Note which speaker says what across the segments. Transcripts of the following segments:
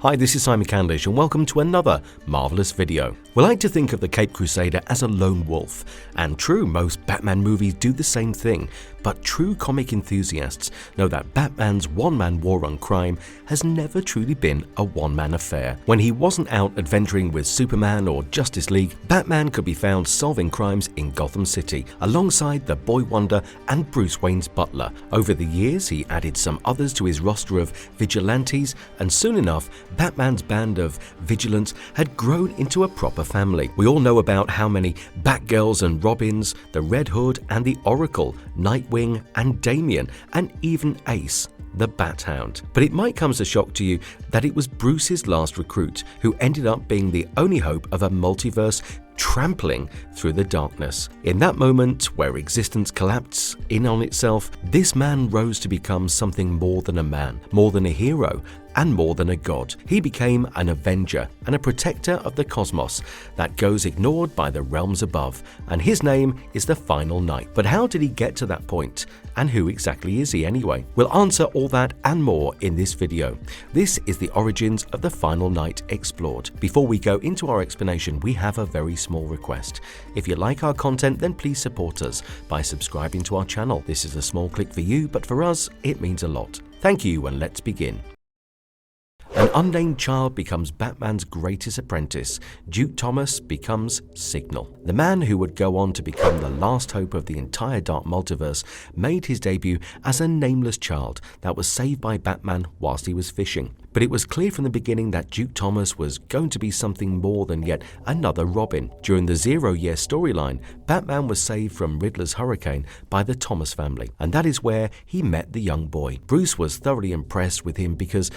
Speaker 1: Hi, this is Simon Candlish and welcome to another marvelous video. We like to think of the Caped Crusader as a lone wolf, and true, most Batman movies do the same thing, but true comic enthusiasts know that Batman's one-man war on crime has never truly been a one-man affair. When he wasn't out adventuring with Superman or Justice League, Batman could be found solving crimes in Gotham City, alongside the Boy Wonder and Bruce Wayne's butler. Over the years, he added some others to his roster of vigilantes, and soon enough, Batman's band of vigilants had grown into a proper family. We all know about how many Batgirls and Robins, the Red Hood and the Oracle, Nightwing and Damian, and even Ace, the Bat-Hound. But it might come as a shock to you that it was Bruce's last recruit who ended up being the only hope of a multiverse trampling through the darkness. In that moment where existence collapsed in on itself, this man rose to become something more than a man, more than a hero, and more than a god. He became an avenger and a protector of the cosmos that goes ignored by the realms above, and his name is the Final Knight. But how did he get to that point? And who exactly is he anyway? We'll answer all that and more in this video. This is the origins of the Final Knight explored. Before we go into our explanation, we have a very small request. If you like our content, then please support us by subscribing to our channel. This is a small click for you, but for us, it means a lot. Thank you, and let's begin. An unnamed child becomes Batman's greatest apprentice. Duke Thomas becomes Signal. The man who would go on to become the last hope of the entire Dark Multiverse made his debut as a nameless child that was saved by Batman whilst he was fishing. But it was clear from the beginning that Duke Thomas was going to be something more than yet another Robin. During the 0-year storyline, Batman was saved from Riddler's hurricane by the Thomas family, and that is where he met the young boy. Bruce was thoroughly impressed with him because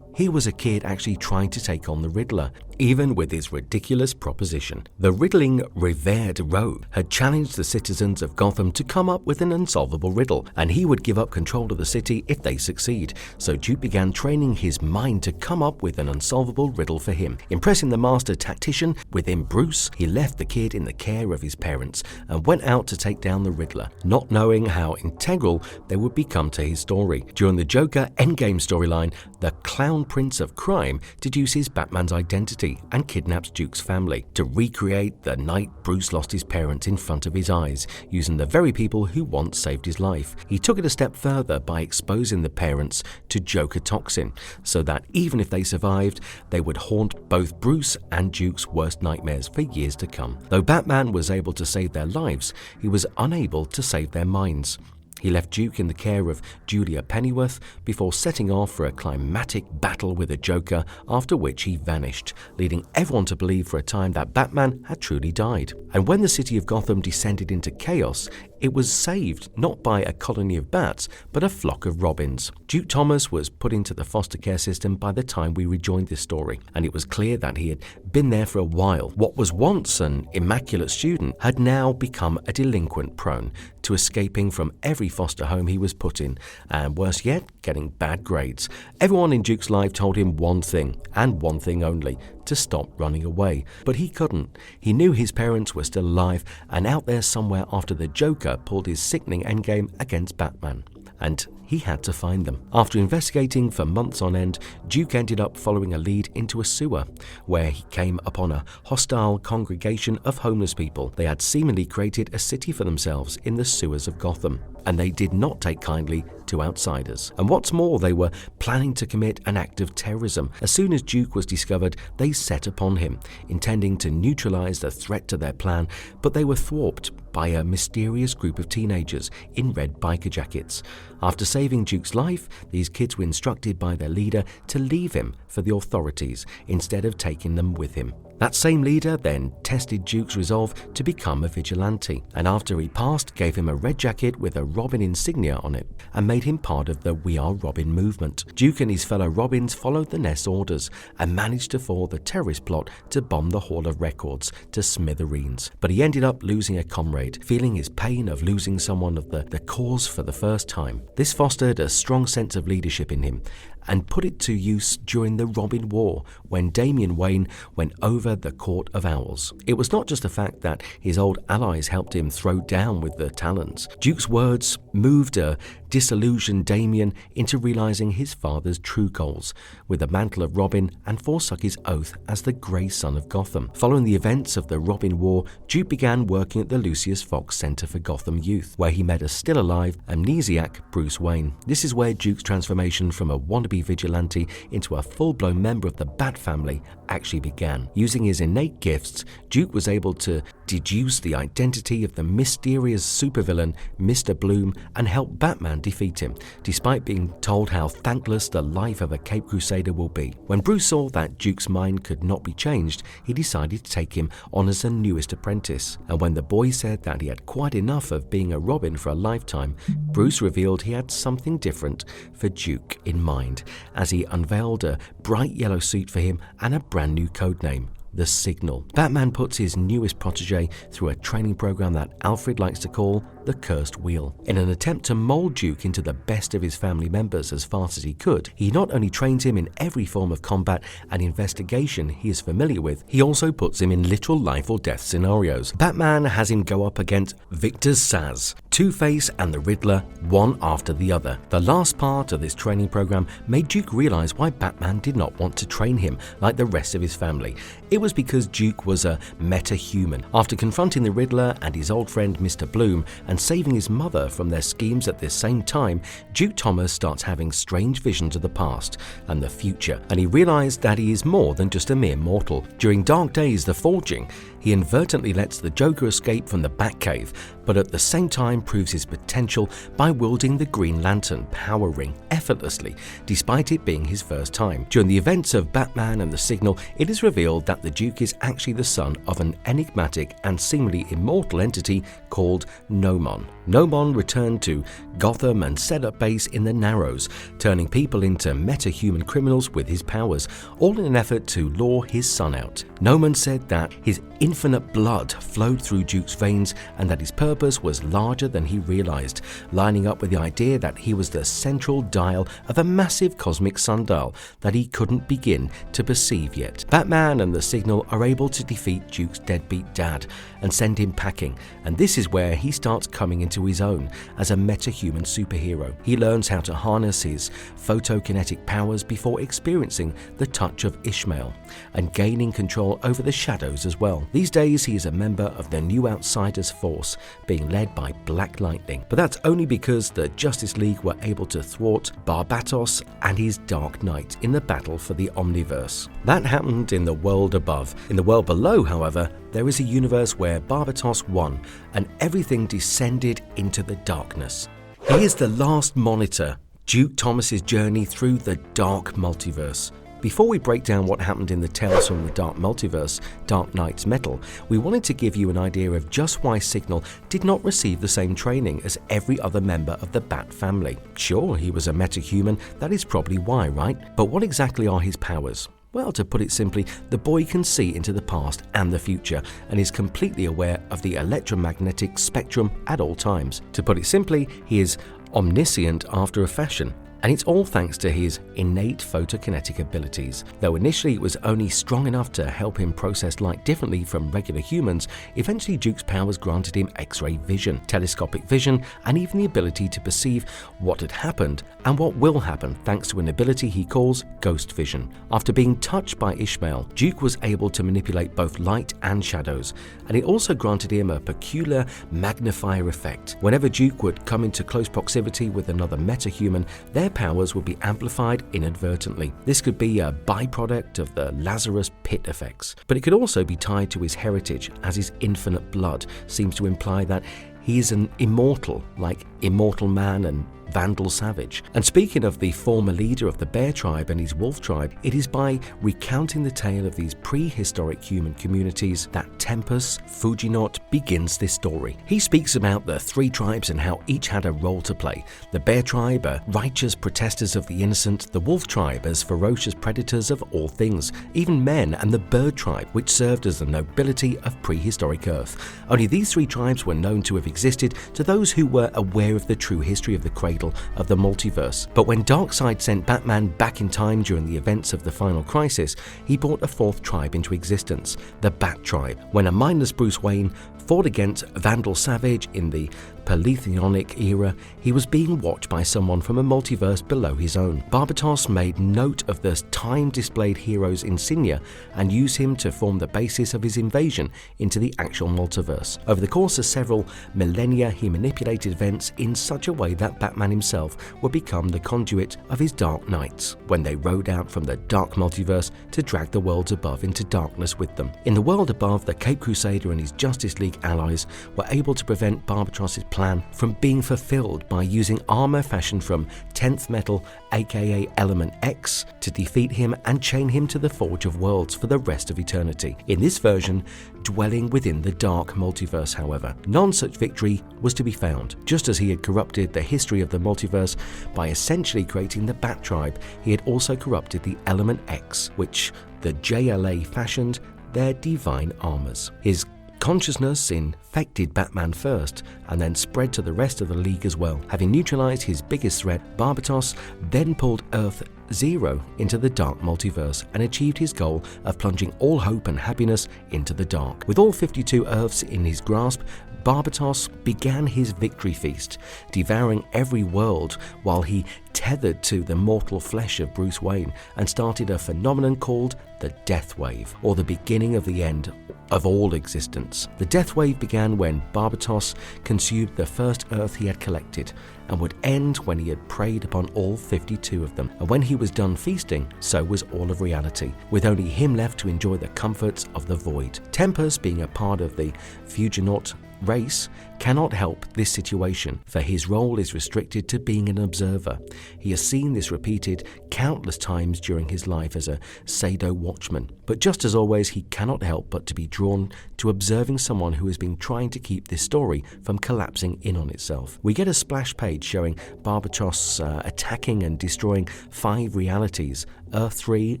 Speaker 1: he was a kid actually trying to take on the Riddler, even with his ridiculous proposition. The riddling revered rogue had challenged the citizens of Gotham to come up with an unsolvable riddle, and he would give up control of the city if they succeed. So Duke began training his mind to come up with an unsolvable riddle for him. Impressing the master tactician within Bruce, he left the kid in the care of his parents and went out to take down the Riddler, not knowing how integral they would become to his story. During the Joker Endgame storyline, the Clown Prince of Crime deduces Batman's identity and kidnaps Duke's family to recreate the night Bruce lost his parents in front of his eyes, using the very people who once saved his life. He took it a step further by exposing the parents to Joker toxin, so that even if they survived, they would haunt both Bruce and Duke's worst nightmares for years to come. Though Batman was able to save their lives, he was unable to save their minds. He left Duke in the care of Julia Pennyworth before setting off for a climatic battle with the Joker, after which he vanished, leading everyone to believe for a time that Batman had truly died. And when the city of Gotham descended into chaos, it was saved not by a colony of bats, but a flock of robins. Duke Thomas was put into the foster care system by the time we rejoined this story, and it was clear that he had been there for a while. What was once an immaculate student had now become a delinquent prone to escaping from every foster home he was put in, and worse yet, getting bad grades. Everyone in Duke's life told him one thing, and one thing only: to stop running away. But he couldn't. He knew his parents were still alive and out there somewhere after the Joker pulled his sickening endgame against Batman, and he had to find them. After investigating for months on end, Duke ended up following a lead into a sewer, where he came upon a hostile congregation of homeless people. They had seemingly created a city for themselves in the sewers of Gotham, and they did not take kindly to outsiders. And what's more, they were planning to commit an act of terrorism. As soon as Duke was discovered, they set upon him, intending to neutralize the threat to their plan, but they were thwarted by a mysterious group of teenagers in red biker jackets. After saving Duke's life, these kids were instructed by their leader to leave him for the authorities instead of taking them with him. That same leader then tested Duke's resolve to become a vigilante, and after he passed, gave him a red jacket with a Robin insignia on it and made him part of the We Are Robin movement. Duke and his fellow Robins followed the Nest's orders and managed to foil the terrorist plot to bomb the Hall of Records to smithereens. But he ended up losing a comrade, feeling his pain of losing someone of the cause for the first time. This fostered a strong sense of leadership in him and put it to use during the Robin War, when Damian Wayne went over the Court of Owls. It was not just the fact that his old allies helped him throw down with the Talons. Duke's words moved a disillusioned Damian into realizing his father's true goals, with the mantle of Robin, and forsook his oath as the Grey Son of Gotham. Following the events of the Robin War, Duke began working at the Lucius Fox Center for Gotham Youth, where he met a still-alive, amnesiac Bruce Wayne. This is where Duke's transformation from a wannabe vigilante into a full-blown member of the Bat family actually began. Using his innate gifts, Duke was able to deduce the identity of the mysterious supervillain Mr. Bloom and help Batman defeat him, despite being told how thankless the life of a Cape Crusader will be. When Bruce saw that Duke's mind could not be changed, he decided to take him on as a newest apprentice. And when the boy said that he had quite enough of being a Robin for a lifetime, Bruce revealed he had something different for Duke in mind, as he unveiled a bright yellow suit for him and a brand new codename, the Signal. Batman puts his newest protege through a training program that Alfred likes to call the Cursed Wheel. In an attempt to mold Duke into the best of his family members as fast as he could, he not only trains him in every form of combat and investigation he is familiar with, he also puts him in literal life or death scenarios. Batman has him go up against Victor Zsasz, Two-Face and the Riddler, one after the other. The last part of this training program made Duke realize why Batman did not want to train him like the rest of his family. It was because Duke was a meta-human. After confronting the Riddler and his old friend Mr. Bloom and saving his mother from their schemes at the same time, Duke Thomas starts having strange visions of the past and the future, and he realized that he is more than just a mere mortal. During Dark Days, The Forging, he inadvertently lets the Joker escape from the Batcave, but at the same time proves his potential by wielding the Green Lantern power ring effortlessly, despite it being his first time. During the events of Batman and the Signal, it is revealed that the Duke is actually the son of an enigmatic and seemingly immortal entity called Nomon. Nomon returned to Gotham and set up base in the Narrows, turning people into meta-human criminals with his powers, all in an effort to lure his son out. Nomon said that his infinite blood flowed through Duke's veins and that his purpose was larger than he realized, lining up with the idea that he was the central dial of a massive cosmic sundial that he couldn't begin to perceive yet. Batman and the Signal are able to defeat Duke's deadbeat dad and send him packing, and this is where he starts coming into his own as a meta-human superhero. He learns how to harness his photokinetic powers before experiencing the touch of Ishmael and gaining control over the shadows as well. These days he is a member of the New Outsiders force, being led by Black Lightning, but that's only because the Justice League were able to thwart Barbatos and his Dark Knight in the battle for the Omniverse. That happened in the world above. In the world below, however, there is a universe where Barbatos won and everything descended into the darkness. He is the last monitor, Duke Thomas's journey through the Dark Multiverse. Before we break down what happened in the Tales from the Dark Multiverse, Dark Knight's Metal, we wanted to give you an idea of just why Signal did not receive the same training as every other member of the Bat family. Sure, he was a meta-human, that is probably why, right? But what exactly are his powers? Well, to put it simply, the boy can see into the past and the future and is completely aware of the electromagnetic spectrum at all times. To put it simply, he is omniscient after a fashion. And it's all thanks to his innate photokinetic abilities. Though initially it was only strong enough to help him process light differently from regular humans, eventually Duke's powers granted him X-ray vision, telescopic vision, and even the ability to perceive what had happened and what will happen thanks to an ability he calls ghost vision. After being touched by Ishmael, Duke was able to manipulate both light and shadows, and it also granted him a peculiar magnifier effect. Whenever Duke would come into close proximity with another metahuman, their powers would be amplified inadvertently. This could be a byproduct of the Lazarus Pit effects, but it could also be tied to his heritage, as his infinite blood seems to imply that he is an immortal, like Immortal Man and Vandal Savage. And speaking of the former leader of the Bear Tribe and his Wolf Tribe, it is by recounting the tale of these prehistoric human communities that Tempest Fujinot begins this story. He speaks about the three tribes and how each had a role to play. The Bear Tribe are righteous protesters of the innocent, the Wolf Tribe as ferocious predators of all things, even men, and the Bird Tribe, which served as the nobility of prehistoric Earth. Only these three tribes were known to have existed to those who were aware of the true history of the cradle of the multiverse. But when Darkseid sent Batman back in time during the events of the Final Crisis, he brought a fourth tribe into existence, the Bat Tribe. When a mindless Bruce Wayne fought against Vandal Savage in the Paleolithic era, he was being watched by someone from a multiverse below his own. Barbatos made note of the time-displayed hero's insignia and used him to form the basis of his invasion into the actual multiverse. Over the course of several millennia, he manipulated events in such a way that Batman himself would become the conduit of his Dark Knights when they rode out from the dark multiverse to drag the worlds above into darkness with them. In the world above, the Cape Crusader and his Justice League allies were able to prevent Barbatos' plan from being fulfilled by using armor fashioned from 10th metal, aka Element X, to defeat him and chain him to the Forge of Worlds for the rest of eternity. In this version, dwelling within the dark multiverse, however, none such victory was to be found. Just as he had corrupted the history of the multiverse by essentially creating the Bat Tribe, he had also corrupted the Element X, which the JLA fashioned their divine armors. His consciousness infected Batman first and then spread to the rest of the League as well. Having neutralized his biggest threat, Barbatos then pulled Earth Zero into the dark multiverse and achieved his goal of plunging all hope and happiness into the dark. With all 52 Earths in his grasp, Barbatos began his victory feast, devouring every world while he tethered to the mortal flesh of Bruce Wayne and started a phenomenon called the Death Wave, or the beginning of the end of all existence. The Death Wave began when Barbatos consumed the first Earth he had collected, and would end when he had preyed upon all 52 of them. And when he was done feasting, so was all of reality, with only him left to enjoy the comforts of the void. Tempest, being a part of the Fuginaut race, cannot help this situation, for his role is restricted to being an observer. He has seen this repeated countless times during his life as a Sado watchman. But just as always, he cannot help but to be drawn to observing someone who has been trying to keep this story from collapsing in on itself. We get a splash page showing Barbatos attacking and destroying 5 realities: Earth 3,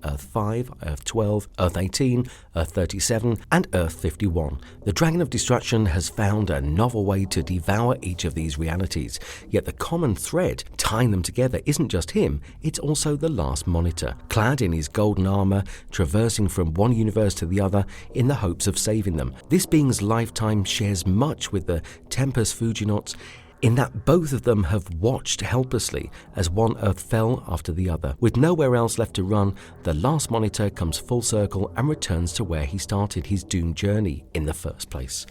Speaker 1: Earth 5, Earth 12, Earth 18, Earth 37, and Earth 51. The Dragon of Destruction has found a novel way to devour each of these realities, yet the common thread tying them together isn't just him, it's also the Last Monitor, clad in his golden armor, traversing from one universe to the other in the hopes of saving them. This being's lifetime shares much with the Tempest Fuginauts, in that both of them have watched helplessly as one Earth fell after the other. With nowhere else left to run, the Last Monitor comes full circle and returns to where he started his doomed journey in the first place.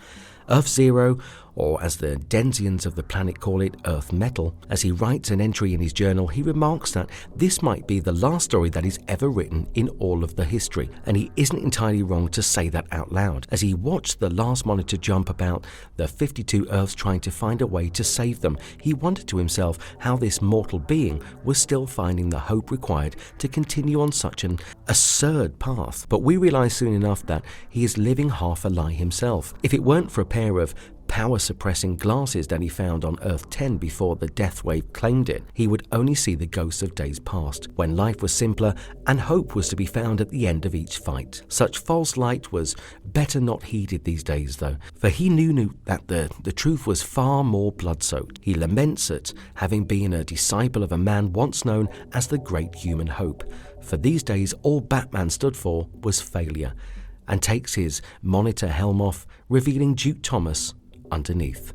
Speaker 1: Earth Zero, or as the Denzians of the planet call it, Earth Metal. As he writes an entry in his journal, he remarks that this might be the last story that is ever written in all of the history, and he isn't entirely wrong to say that out loud. As he watched the Last Monitor jump about the 52 Earths trying to find a way to save them, he wondered to himself how this mortal being was still finding the hope required to continue on such an absurd path. But we realize soon enough that he is living half a lie himself. If it weren't for a pair of power-suppressing glasses that he found on Earth 10 before the Death Wave claimed it, he would only see the ghosts of days past, when life was simpler and hope was to be found at the end of each fight. Such false light was better not heeded these days, though, for he knew that the truth was far more blood-soaked. He laments at having been a disciple of a man once known as the Great Human Hope, for these days all Batman stood for was failure, and takes his monitor helm off, revealing Duke Thomas underneath.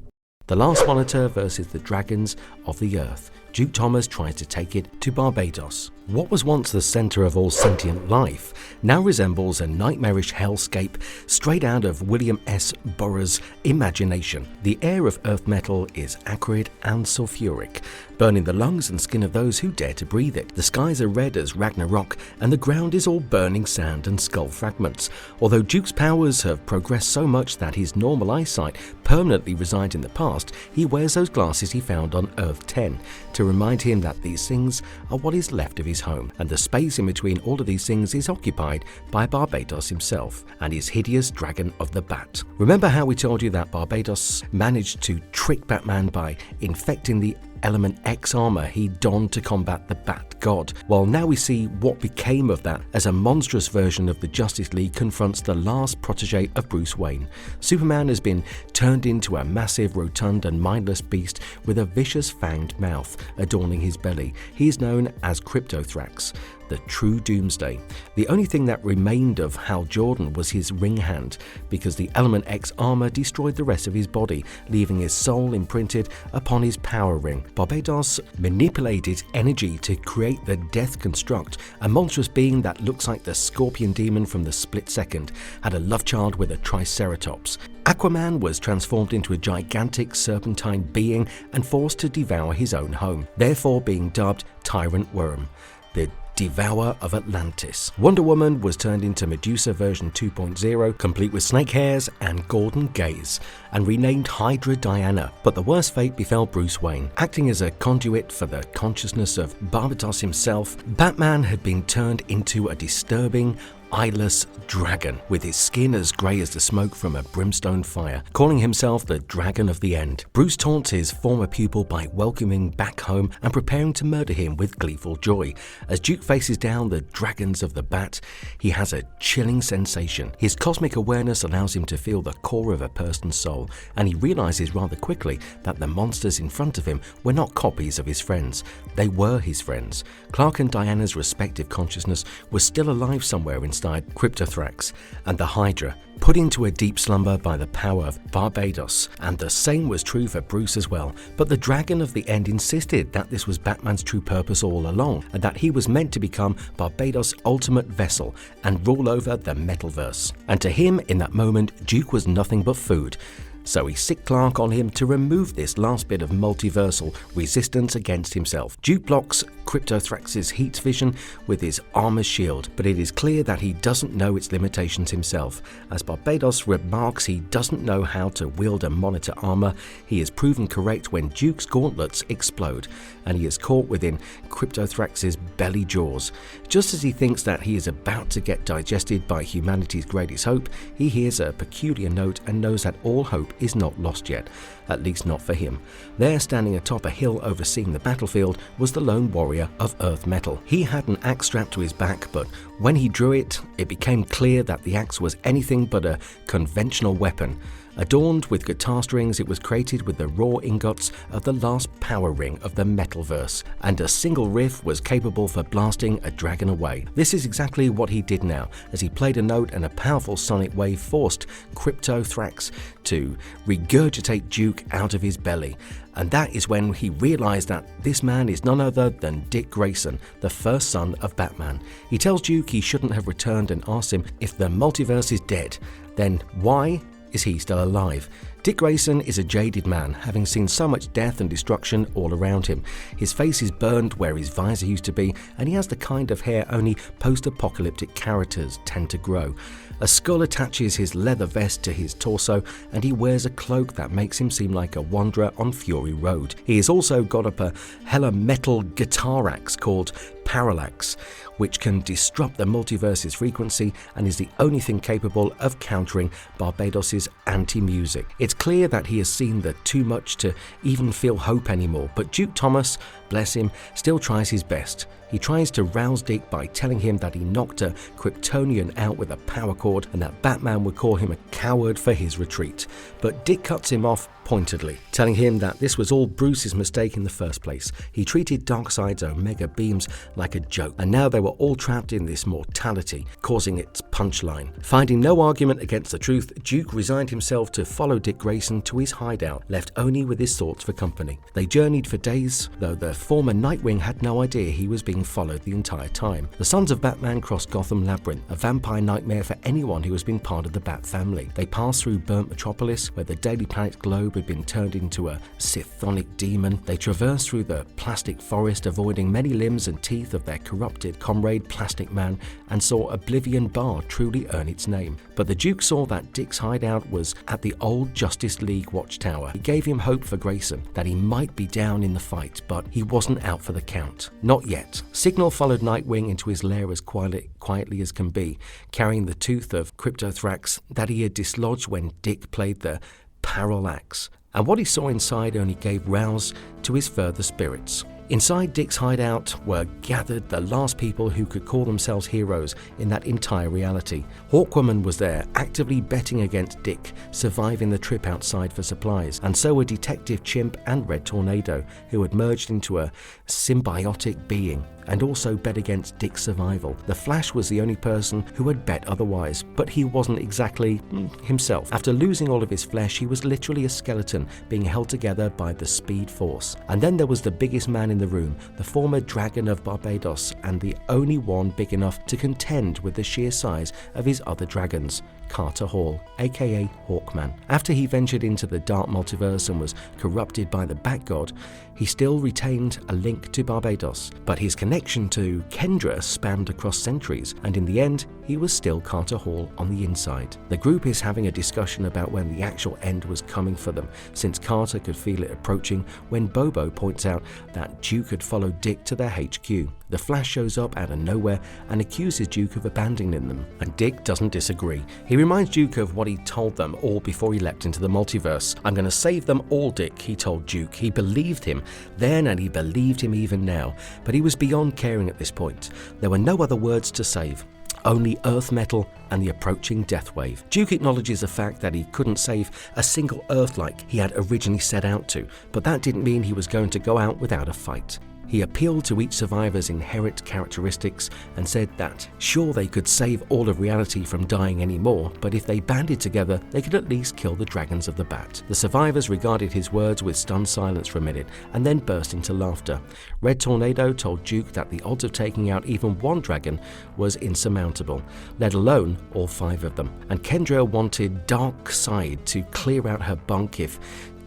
Speaker 1: The Last Monitor versus the Dragons of the Earth. Duke Thomas tries to take it to Barbatos. What was once the center of all sentient life now resembles a nightmarish hellscape straight out of William S. Burroughs' imagination. The air of Earth Metal is acrid and sulfuric, burning the lungs and skin of those who dare to breathe it. The skies are red as Ragnarok, and the ground is all burning sand and skull fragments. Although Duke's powers have progressed so much that his normal eyesight permanently resides in the past, he wears those glasses he found on Earth 10 to remind him that these things are what is left of his home, and the space in between all of these things is occupied by Barbatos himself and his hideous Dragon of the Bat. Remember how we told you that Barbatos managed to trick Batman by infecting the Element X armor he donned to combat the Bat God? Well, now we see what became of that as a monstrous version of the Justice League confronts the last protege of Bruce Wayne. Superman has been turned into a massive, rotund and mindless beast with a vicious fanged mouth adorning his belly. He is known as Cryptothrax. the true doomsday. The only thing that remained of Hal Jordan was his ring hand, because the Element X armor destroyed the rest of his body, leaving his soul imprinted upon his power ring. Barbados manipulated energy to create the Death Construct, a monstrous being that looks like the Scorpion Demon from the Split Second, had a love child with a Triceratops. Aquaman was transformed into a gigantic serpentine being and forced to devour his own home, therefore being dubbed Tyrant Worm, the Devourer of Atlantis. Wonder Woman was turned into Medusa version 2.0, complete with snake hairs and golden gaze, and renamed Hydra Diana. But the worst fate befell Bruce Wayne. Acting as a conduit for the consciousness of Barbados himself, Batman had been turned into a disturbing, eyeless dragon, with his skin as grey as the smoke from a brimstone fire, calling himself the Dragon of the End. Bruce taunts his former pupil by welcoming him back home and preparing to murder him with gleeful joy. As Duke faces down the dragons of the Bat, he has a chilling sensation. His cosmic awareness allows him to feel the core of a person's soul, and he realizes rather quickly that the monsters in front of him were not copies of his friends. They were his friends. Clark and Diana's respective consciousness was still alive somewhere inside Cryptothrax and the Hydra, put into a deep slumber by the power of Barbados, and the same was true for Bruce as well. But the Dragon of the End insisted that this was Batman's true purpose all along, and that he was meant to become Barbados' ultimate vessel and rule over the Metalverse. And to him, in that moment, Duke was nothing but food. So he sicked Clark on him to remove this last bit of multiversal resistance against himself. Duke blocks Cryptothrax's heat vision with his armor shield, but it is clear that he doesn't know its limitations himself. As Barbados remarks he doesn't know how to wield a monitor armor, he is proven correct when Duke's gauntlets explode, and he is caught within Cryptothrax's belly jaws. Just as he thinks that he is about to get digested by humanity's greatest hope, he hears a peculiar note and knows that all hope is not lost yet, at least not for him. There, standing atop a hill overseeing the battlefield, was the lone warrior of Earth Metal. He had an axe strapped to his back, but when he drew it, it became clear that the axe was anything but a conventional weapon. Adorned with guitar strings, it was created with the raw ingots of the last power ring of the Metalverse, and a single riff was capable for blasting a dragon away. This is exactly what he did now, as he played a note and a powerful sonic wave forced Cryptothrax to regurgitate Duke out of his belly. And that is when he realized that this man is none other than Dick Grayson, the first son of Batman. He tells Duke he shouldn't have returned and asks him if the multiverse is dead, then why is he still alive? Dick Grayson is a jaded man, having seen so much death and destruction all around him. His face is burned where his visor used to be, and he has the kind of hair only post-apocalyptic characters tend to grow. A skull attaches his leather vest to his torso, and he wears a cloak that makes him seem like a wanderer on Fury Road. He has also got up a hella metal guitar axe called Parallax, which can disrupt the multiverse's frequency and is the only thing capable of countering Barbados's anti-music. It's clear that he has seen the too much to even feel hope anymore, but Duke Thomas, bless him, still tries his best. He tries to rouse Dick by telling him that he knocked a Kryptonian out with a power cord and that Batman would call him a coward for his retreat. But Dick cuts him off pointedly, telling him that this was all Bruce's mistake in the first place. He treated Darkseid's Omega beams like a joke, and now they were all trapped in this mortality, causing its punchline. Finding no argument against the truth, Duke resigned himself to follow Dick Grayson to his hideout, left only with his thoughts for company. They journeyed for days, though the former Nightwing had no idea he was being followed the entire time. The Sons of Batman crossed Gotham Labyrinth, a vampire nightmare for anyone who has been part of the Bat family. They passed through Burnt Metropolis, where the Daily Planet globe had been turned into a Sithonic demon. They traversed through the plastic forest, avoiding many limbs and teeth of their corrupted comrade Plastic Man, and saw Oblivion Bar truly earn its name. But the Duke saw that Dick's hideout was at the old Justice League watchtower. He gave him hope for Grayson, that he might be down in the fight, but he wasn't out for the count. Not yet. Signal followed Nightwing into his lair as quietly as can be, carrying the tooth of Cryptothrax that he had dislodged when Dick played the Parallax. And what he saw inside only gave rouse to his further spirits. Inside Dick's hideout were gathered the last people who could call themselves heroes in that entire reality. Hawkwoman was there, actively betting against Dick surviving the trip outside for supplies, and so were Detective Chimp and Red Tornado, who had merged into a symbiotic being. and also bet against Dick's survival. The Flash was the only person who had bet otherwise, but he wasn't exactly himself. After losing all of his flesh, he was literally a skeleton being held together by the Speed Force. And then there was the biggest man in the room, the former Dragon of Barbados, and the only one big enough to contend with the sheer size of his other dragons, Carter Hall, aka Hawkman. After he ventured into the dark multiverse and was corrupted by the Bat-God, he still retained a link to Barbados, but his connection to Kendra spanned across centuries, and in the end, he was still Carter Hall on the inside. The group is having a discussion about when the actual end was coming for them, since Carter could feel it approaching when Bobo points out that Duke had followed Dick to their HQ. The Flash shows up out of nowhere and accuses Duke of abandoning them, and Dick doesn't disagree. He reminds Duke of what he told them all before he leapt into the multiverse. "I'm going to save them all, Dick," he told Duke. He believed him then, and he believed him even now, but he was beyond caring at this point. There were no other words to save, only Earth metal and the approaching death wave. Duke acknowledges the fact that he couldn't save a single Earth like he had originally set out to, but that didn't mean he was going to go out without a fight. He appealed to each survivor's inherent characteristics and said that, sure, they could save all of reality from dying anymore, but if they banded together, they could at least kill the dragons of the Bat. The survivors regarded his words with stunned silence for a minute and then burst into laughter. Red Tornado told Duke that the odds of taking out even one dragon was insurmountable, let alone all 5 of them. And Kendra wanted Darkseid to clear out her bunk if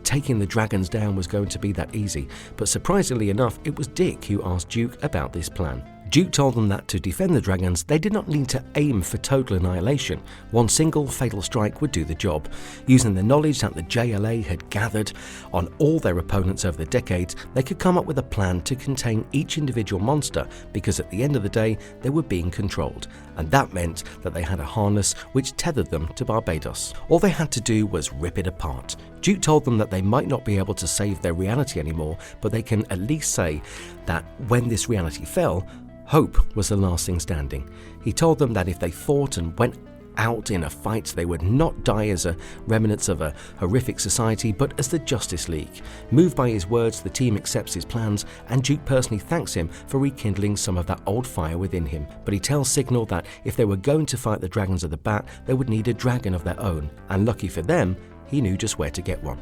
Speaker 1: taking the dragons down was going to be that easy, but surprisingly enough, it was Dick who asked Duke about this plan. Duke told them that to defend the dragons, they did not need to aim for total annihilation. One single fatal strike would do the job. Using the knowledge that the JLA had gathered on all their opponents over the decades, they could come up with a plan to contain each individual monster, because at the end of the day, they were being controlled. And that meant that they had a harness which tethered them to Barbados. All they had to do was rip it apart. Duke told them that they might not be able to save their reality anymore, but they can at least say that when this reality fell, hope was the last thing standing. He told them that if they fought and went out in a fight, they would not die as a remnants of a horrific society, but as the Justice League. Moved by his words, the team accepts his plans, and Duke personally thanks him for rekindling some of that old fire within him. But he tells Signal that if they were going to fight the dragons of the Bat, they would need a dragon of their own, and lucky for them, he knew just where to get one.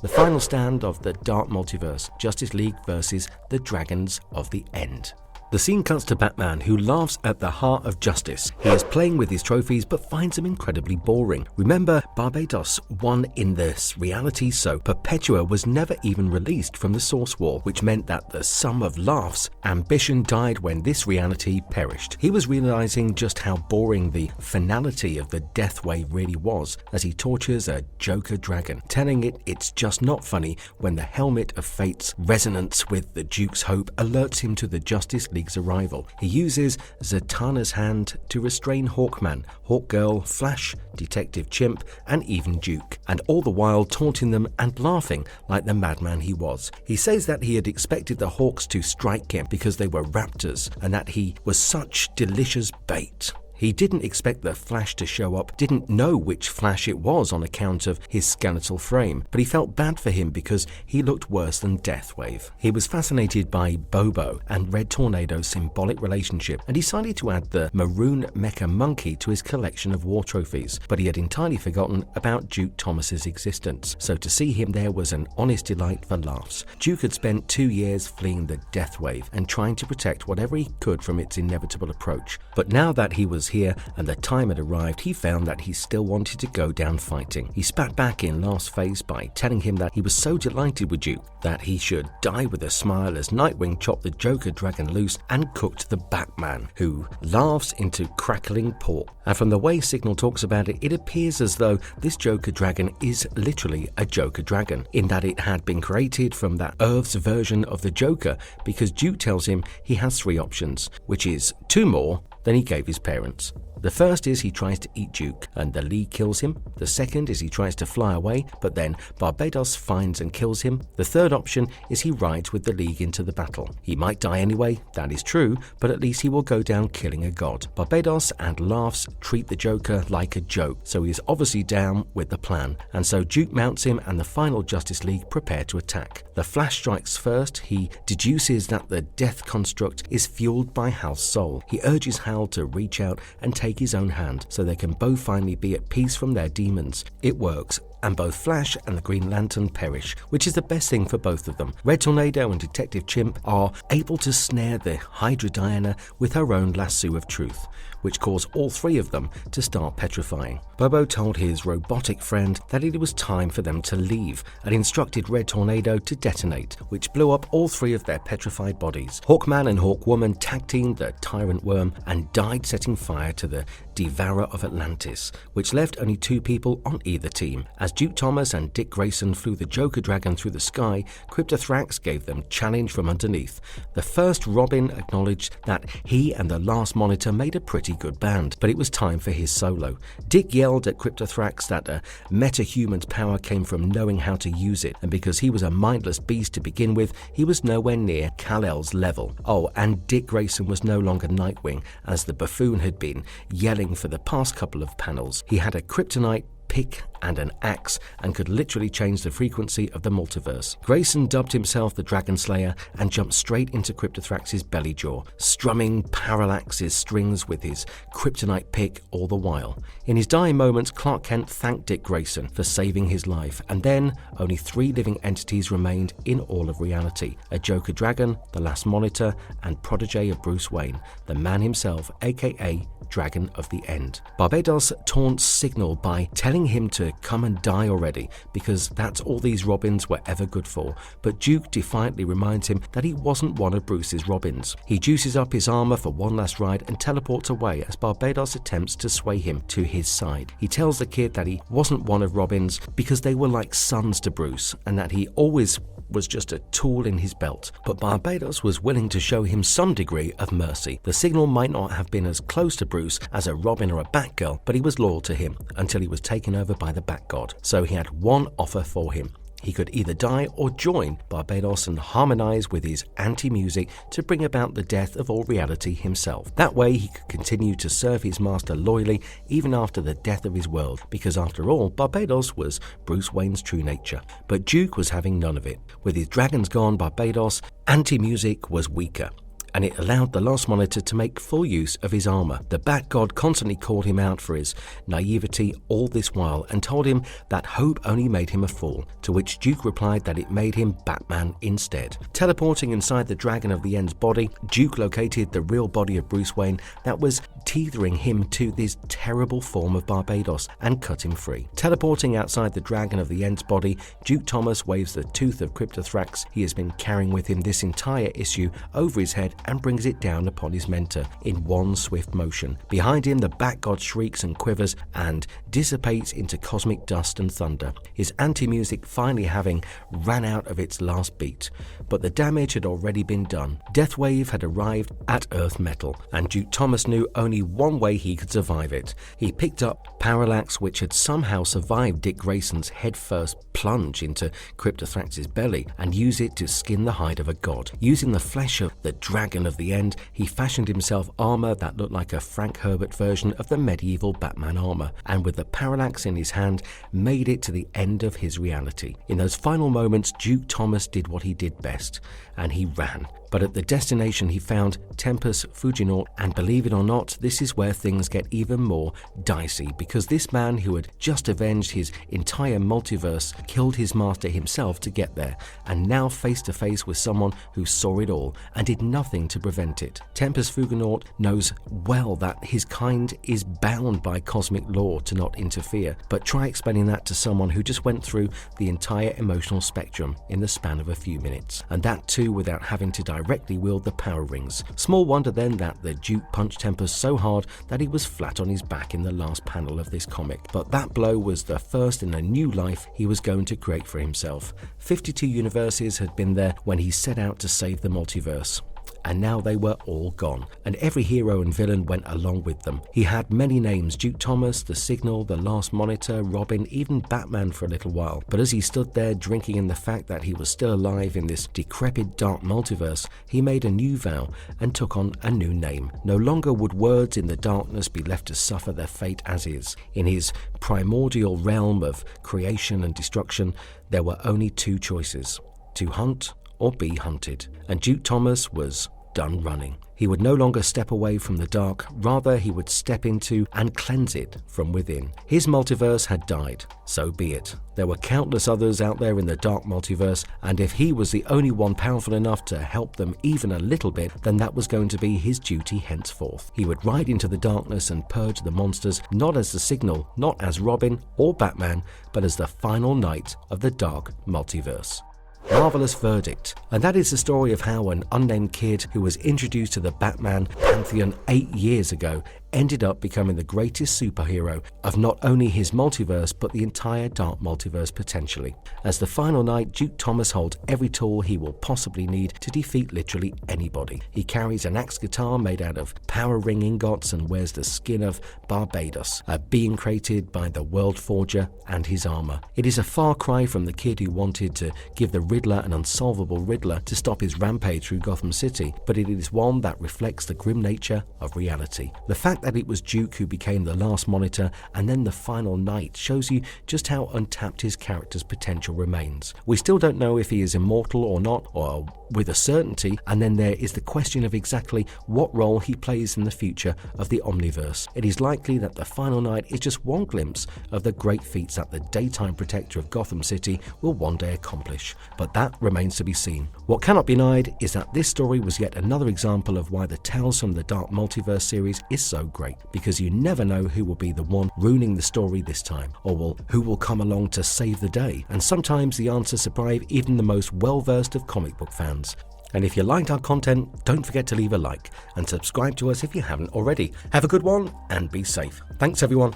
Speaker 1: The final stand of the Dark Multiverse, Justice League versus the Dragons of the End. The scene cuts to Batman, who laughs at the heart of justice. He is playing with his trophies but finds them incredibly boring. Remember, Barbados won in this reality, so Perpetua was never even released from the Source War, which meant that the sum of laughs, ambition died when this reality perished. He was realizing just how boring the finality of the death wave really was as he tortures a Joker dragon, telling it it's just not funny when the helmet of fate's resonance with the Duke's hope alerts him to the Justice League's arrival. He uses Zatanna's hand to restrain Hawkman, Hawkgirl, Flash, Detective Chimp, and even Duke, and all the while taunting them and laughing like the madman he was. He says that he had expected the Hawks to strike him because they were raptors, and that he was such delicious bait. He didn't expect the Flash to show up, didn't know which Flash it was on account of his skeletal frame, but he felt bad for him because he looked worse than Deathwave. He was fascinated by Bobo and Red Tornado's symbolic relationship and decided to add the maroon mecha monkey to his collection of war trophies, but he had entirely forgotten about Duke Thomas's existence, so to see him there was an honest delight for laughs. Duke had spent 2 years fleeing the Deathwave and trying to protect whatever he could from its inevitable approach, but now that he was here and the time had arrived, he found that he still wanted to go down fighting. He spat back in Laugh's face by telling him that he was so delighted with Duke that he should die with a smile as Nightwing chopped the Joker dragon loose and cooked the Batman, who laughs into crackling pork. And from the way Signal talks about it, it appears as though this Joker dragon is literally a Joker dragon, in that it had been created from that Earth's version of the Joker, because Duke tells him he has 3 options, which is 2 more than he gave his parents. The first is he tries to eat Duke, and the League kills him. The second is he tries to fly away, but then Barbados finds and kills him. The third option is he rides with the League into the battle. He might die anyway, that is true, but at least he will go down killing a god. Barbados and Laughs treat the Joker like a joke, so he is obviously down with the plan, and so Duke mounts him and the final Justice League prepare to attack. The Flash strikes first. He deduces that the death construct is fueled by Hal's soul. He urges Hal to reach out and take his own hand so they can both finally be at peace from their demons. It works, and both Flash and the Green Lantern perish, which is the best thing for both of them. Red Tornado and Detective Chimp are able to snare the Hydra Diana with her own lasso of truth, which caused all three of them to start petrifying. Bobo told his robotic friend that it was time for them to leave and instructed Red Tornado to detonate, which blew up all three of their petrified bodies. Hawkman and Hawkwoman tag-teamed the Tyrant Worm and died setting fire to the Devourer of Atlantis, which left only two people on either team. As Duke Thomas and Dick Grayson flew the Joker Dragon through the sky, Cryptothrax gave them challenge from underneath. The first Robin acknowledged that he and the last Monitor made a pretty good band, but it was time for his solo. Dick yelled at Cryptothrax that a metahuman's power came from knowing how to use it, and because he was a mindless beast to begin with, he was nowhere near Kal-El's level. Oh, and Dick Grayson was no longer Nightwing, as the buffoon had been yelling for the past couple of panels. He had a kryptonite pick and an axe and could literally change the frequency of the multiverse. Grayson dubbed himself the Dragon Slayer and jumped straight into Cryptothrax's belly jaw, strumming Parallax's strings with his kryptonite pick all the while. In his dying moments, Clark Kent thanked Dick Grayson for saving his life, and then only three living entities remained in all of reality: a Joker Dragon, the last Monitor, and protege of Bruce Wayne, the man himself, aka Dragon of the End. Barbados taunts Signal by telling him to come and die already, because that's all these Robins were ever good for, but Duke defiantly reminds him that he wasn't one of Bruce's Robins. He juices up his armor for one last ride and teleports away as Barbados attempts to sway him to his side. He tells the kid that he wasn't one of Robins because they were like sons to Bruce, and that he always was just a tool in his belt. But Barbados was willing to show him some degree of mercy. The Signal might not have been as close to Bruce as a Robin or a Batgirl, but he was loyal to him until he was taken over by the Batgod. So he had one offer for him. He could either die or join Barbados and harmonize with his anti-music to bring about the death of all reality himself. That way he could continue to serve his master loyally even after the death of his world, because after all, Barbados was Bruce Wayne's true nature. But Duke was having none of it. With his dragons gone, Barbados' anti-music was weaker, and it allowed the last Monitor to make full use of his armor. The Bat-God constantly called him out for his naivety all this while and told him that hope only made him a fool, to which Duke replied that it made him Batman instead. Teleporting inside the Dragon of the End's body, Duke located the real body of Bruce Wayne that was tethering him to this terrible form of Barbados and cut him free. Teleporting outside the Dragon of the End's body, Duke Thomas waves the tooth of Cryptothrax he has been carrying with him this entire issue over his head and brings it down upon his mentor in one swift motion. Behind him, the Bat-God shrieks and quivers and dissipates into cosmic dust and thunder, his anti-music finally having ran out of its last beat. But the damage had already been done. Deathwave had arrived at Earth Metal, and Duke Thomas knew only one way he could survive it. He picked up Parallax, which had somehow survived Dick Grayson's headfirst plunge into Cryptothrax's belly, and used it to skin the hide of a god. Using the flesh of the Dragon of the End, he fashioned himself armor that looked like a Frank Herbert version of the medieval Batman armor, and with the Parallax in his hand, made it to the end of his reality. In those final moments, Duke Thomas did what he did best, and he ran. But at the destination he found Tempus Fuginaut, and believe it or not, this is where things get even more dicey, because this man who had just avenged his entire multiverse killed his master himself to get there, and now face to face with someone who saw it all and did nothing to prevent it. Tempus Fuginaut knows well that his kind is bound by cosmic law to not interfere, but try explaining that to someone who just went through the entire emotional spectrum in the span of a few minutes, and that too without having to directly wield the power rings. Small wonder then that the Duke punched Tempest so hard that he was flat on his back in the last panel of this comic. But that blow was the first in a new life he was going to create for himself. 52 universes had been there when he set out to save the multiverse. and now they were all gone, and every hero and villain went along with them. He had many names: Duke Thomas, the Signal, the Last Monitor, Robin, even Batman for a little while. But as he stood there drinking in the fact that he was still alive in this decrepit dark multiverse, he made a new vow and took on a new name. No longer would words in the darkness be left to suffer their fate as is. In his primordial realm of creation and destruction, there were only two choices: to hunt or be hunted. And Duke Thomas was done running. He would no longer step away from the dark, rather he would step into and cleanse it from within. His multiverse had died, so be it. There were countless others out there in the dark multiverse, and if he was the only one powerful enough to help them even a little bit, then that was going to be his duty henceforth. He would ride into the darkness and purge the monsters, not as the Signal, not as Robin or Batman, but as the final knight of the dark multiverse. Marvelous verdict. And that is the story of how an unnamed kid who was introduced to the Batman pantheon 8 years ago ended up becoming the greatest superhero of not only his multiverse but the entire dark multiverse potentially. As the final knight, Duke Thomas holds every tool he will possibly need to defeat literally anybody. He carries an axe guitar made out of power ring ingots and wears the skin of Barbados, a being created by the World Forger, and his armor. It is a far cry from the kid who wanted to give the Riddler an unsolvable riddler to stop his rampage through Gotham City, but it is one that reflects the grim nature of reality. The fact that it was Duke who became the Last Monitor and then the final knight shows you just how untapped his character's potential remains. We still don't know if he is immortal or not, or with a certainty, and then there is the question of exactly what role he plays in the future of the Omniverse. It is likely that the final knight is just one glimpse of the great feats that the daytime protector of Gotham City will one day accomplish, but that remains to be seen. What cannot be denied is that this story was yet another example of why the Tales from the Dark Multiverse series is so great, because you never know who will be the one ruining the story this time, or who will come along to save the day, and sometimes the answers surprise even the most well-versed of comic book fans. And if you liked our content, don't forget to leave a like and subscribe to us if you haven't already. Have a good one and be safe. Thanks everyone.